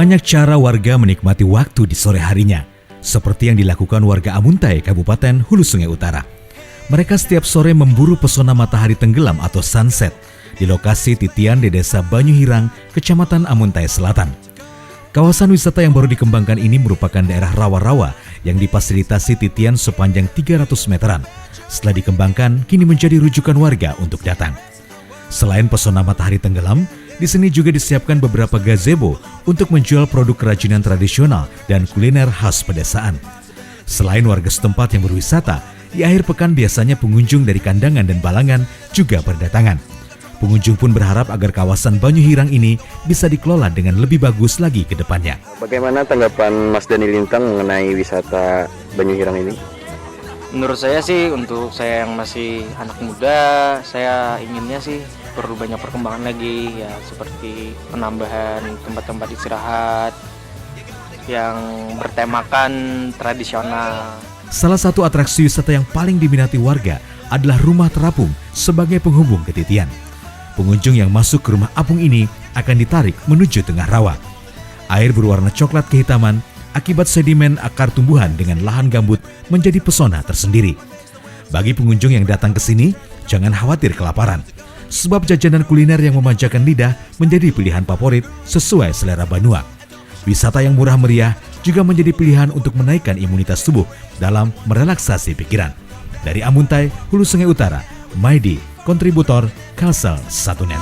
Banyak cara warga menikmati waktu di sore harinya, seperti yang dilakukan warga Amuntai, Kabupaten Hulu Sungai Utara. Mereka setiap sore memburu pesona matahari tenggelam atau sunset di lokasi titian di Desa Banyuhirang, Kecamatan Amuntai Selatan. Kawasan wisata yang baru dikembangkan ini merupakan daerah rawa-rawa yang difasilitasi titian sepanjang 300 meteran. Setelah dikembangkan, kini menjadi rujukan warga untuk datang. Selain pesona matahari tenggelam, di sini juga disiapkan beberapa gazebo untuk menjual produk kerajinan tradisional dan kuliner khas pedesaan. Selain warga setempat yang berwisata, di akhir pekan biasanya pengunjung dari Kandangan dan Balangan juga berdatangan. Pengunjung pun berharap agar kawasan Banyuhirang ini bisa dikelola dengan lebih bagus lagi ke depannya. Bagaimana tanggapan Mas Dani Lintang mengenai wisata Banyuhirang ini? Menurut saya sih, untuk saya yang masih anak muda, saya inginnya sih perlu banyak perkembangan lagi, ya seperti penambahan tempat-tempat istirahat yang bertemakan tradisional. Salah satu atraksi wisata yang paling diminati warga adalah rumah terapung sebagai penghubung ke titian. Pengunjung yang masuk ke rumah apung ini akan ditarik menuju tengah rawa. Air berwarna coklat kehitaman akibat sedimen akar tumbuhan dengan lahan gambut menjadi pesona tersendiri. Bagi pengunjung yang datang ke sini, jangan khawatir kelaparan, sebab jajanan kuliner yang memanjakan lidah menjadi pilihan favorit sesuai selera Banua. Wisata yang murah meriah juga menjadi pilihan untuk menaikkan imunitas tubuh dalam merelaksasi pikiran. Dari Amuntai, Hulu Sungai Utara, Maidi, kontributor Kalsel 1net.